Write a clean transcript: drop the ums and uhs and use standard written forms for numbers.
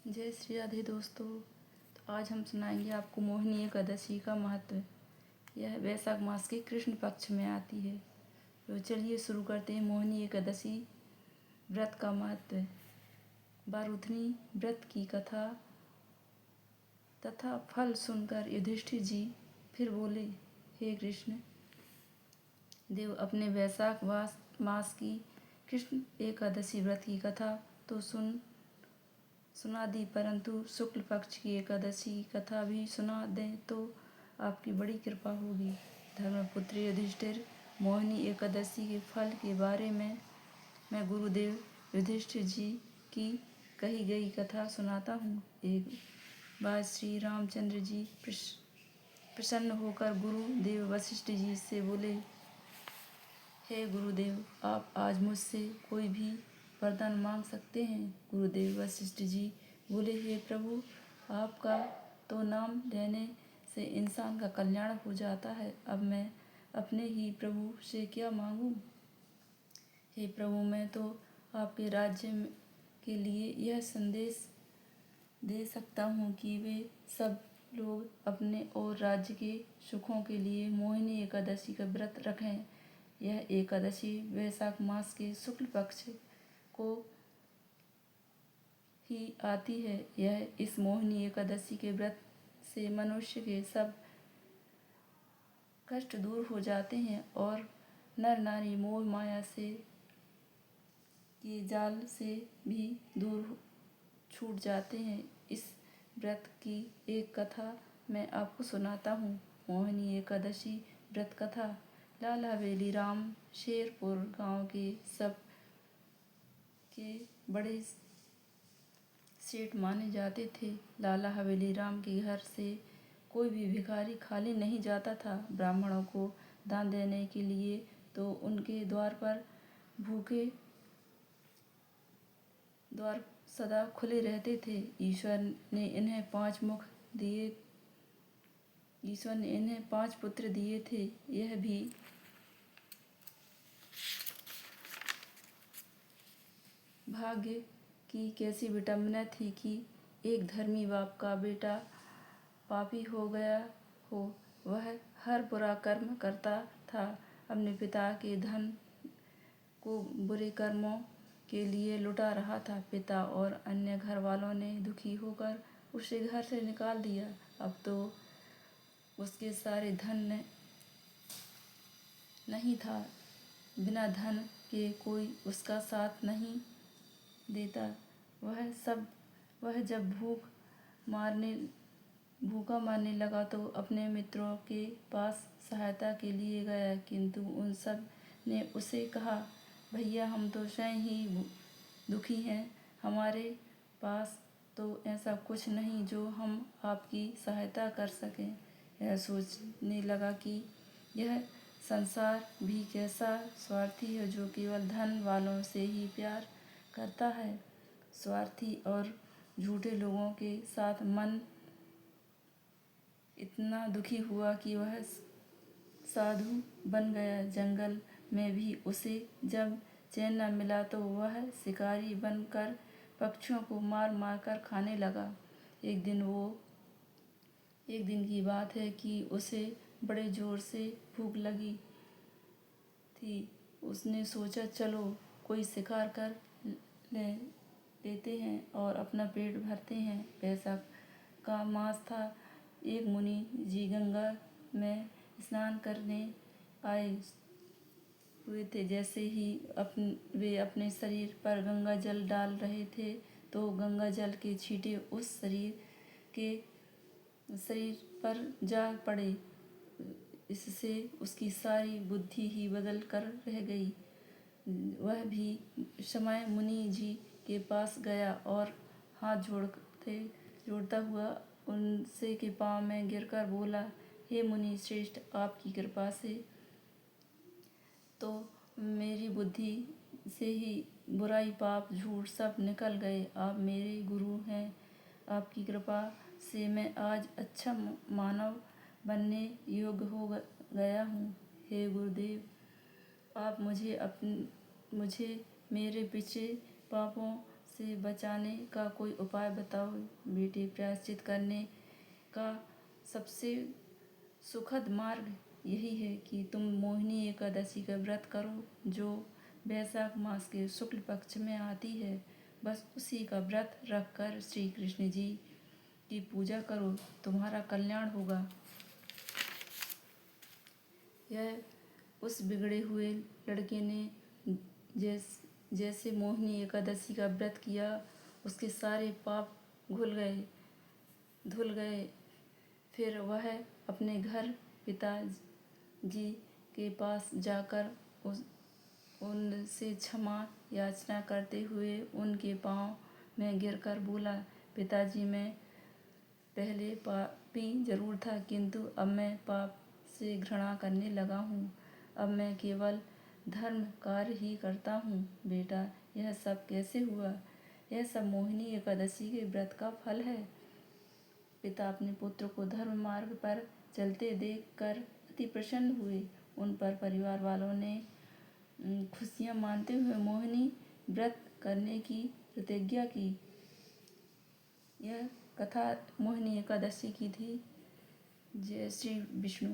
जय श्री राधे दोस्तों। तो आज हम सुनाएंगे आपको मोहिनी एकादशी का महत्व। यह वैशाख मास के कृष्ण पक्ष में आती है। तो चलिए शुरू करते हैं मोहिनी एकादशी व्रत का महत्व। बारूथनी व्रत की कथा तथा फल सुनकर युधिष्ठिर जी फिर बोले, हे कृष्ण देव, अपने वैशाख मास की कृष्ण एकादशी व्रत की कथा तो सुना दी, परंतु शुक्ल पक्ष की एकादशी कथा भी सुना दें तो आपकी बड़ी कृपा होगी। धर्मपुत्र युधिष्ठिर, मोहिनी एकादशी के फल के बारे में मैं गुरुदेव युधिष्ठिर जी की कही गई कथा सुनाता हूँ। एक बार श्री रामचंद्र जी प्रसन्न होकर गुरुदेव वशिष्ठ जी से बोले, हे गुरुदेव, आप आज मुझसे कोई भी वरदान मांग सकते हैं। गुरुदेव वशिष्ठ जी बोले, हे प्रभु, आपका तो नाम लेने से इंसान का कल्याण हो जाता है। अब मैं अपने ही प्रभु से क्या मांगूं? हे प्रभु, मैं तो आपके राज्य के लिए यह संदेश दे सकता हूँ कि वे सब लोग अपने और राज्य के सुखों के लिए मोहिनी एकादशी का व्रत रखें। यह एकादशी वैशाख मास के शुक्ल पक्ष को ही आती है। इस मोहिनी एकादशी के व्रत से मनुष्य के सब कष्ट दूर हो जाते हैं और नर नारी मोह माया से के जाल से भी दूर छूट जाते हैं। इस व्रत की एक कथा मैं आपको सुनाता हूँ। मोहिनी एकादशी व्रत कथा। लाल हवेली राम शेरपुर गांव के सब के बड़े सेठ माने जाते थे। लाला हवेली राम के घर से कोई भी भिखारी खाली नहीं जाता था। ब्राह्मणों को दान देने के लिए तो उनके द्वार सदा खुले रहते थे। ईश्वर ने इन्हें 5 पुत्र दिए थे। यह भी भाग्य की कैसी विडंबना थी कि एक धर्मी बाप का बेटा पापी हो गया हो। वह हर बुरा कर्म करता था, अपने पिता के धन को बुरे कर्मों के लिए लुटा रहा था। पिता और अन्य घर वालों ने दुखी होकर उसे घर से निकाल दिया। अब तो उसके सारे धन नहीं था। बिना धन के कोई उसका साथ नहीं देता। वह जब भूखा मारने लगा तो अपने मित्रों के पास सहायता के लिए गया, किंतु उन सब ने उसे कहा, भैया, हम तो स्वयं ही दुखी हैं। हमारे पास तो ऐसा कुछ नहीं जो हम आपकी सहायता कर सकें। यह सोचने लगा कि यह संसार भी कैसा स्वार्थी है, जो केवल धन वालों से ही प्यार करता है। स्वार्थी और झूठे लोगों के साथ मन इतना दुखी हुआ कि वह साधु बन गया। जंगल में भी उसे जब चैन न मिला तो वह शिकारी बनकर पक्षियों को मार मार कर खाने लगा। एक दिन की बात है कि उसे बड़े जोर से भूख लगी थी। उसने सोचा, चलो कोई शिकार कर लेते हैं और अपना पेट भरते हैं। वैशाख का मास था। एक मुनि जी गंगा में स्नान करने आए हुए थे। जैसे ही वे अपने शरीर पर गंगा जल डाल रहे थे तो गंगा जल के छींटे उस शरीर पर जा पड़े। इससे उसकी सारी बुद्धि ही बदल कर रह गई। वह भी समय मुनि जी के पास गया और हाथ जोड़ता हुआ उनसे के पाँव में गिरकर बोला, हे मुनि श्रेष्ठ, आपकी कृपा से तो मेरी बुद्धि से ही बुराई, पाप, झूठ सब निकल गए। आप मेरे गुरु हैं। आपकी कृपा से मैं आज अच्छा मानव बनने योग्य हो गया हूँ। हे गुरुदेव, आप मुझे मेरे पिछले पापों से बचाने का कोई उपाय बताओ। बेटे, प्रायश्चित करने का सबसे सुखद मार्ग यही है कि तुम मोहिनी एकादशी का व्रत करो, जो वैशाख मास के शुक्ल पक्ष में आती है। बस उसी का व्रत रखकर श्री कृष्ण जी की पूजा करो, तुम्हारा कल्याण होगा। यह उस बिगड़े हुए लड़के ने जैसे मोहिनी एकादशी का व्रत किया, उसके सारे पाप धुल गए। फिर वह अपने घर पिताजी के पास जाकर उनसे क्षमा याचना करते हुए उनके पाँव में गिरकर बोला, पिताजी, मैं पहले पापी जरूर था, किंतु अब मैं पाप से घृणा करने लगा हूँ। अब मैं केवल धर्म कार्य ही करता हूँ। बेटा, यह सब कैसे हुआ? यह सब मोहिनी एकादशी के व्रत का फल है। पिता अपने पुत्र को धर्म मार्ग पर चलते देखकर अति प्रसन्न हुए। उन पर परिवार वालों ने खुशियाँ मानते हुए मोहिनी व्रत करने की प्रतिज्ञा की। यह कथा मोहिनी एकादशी की थी। जय श्री विष्णु।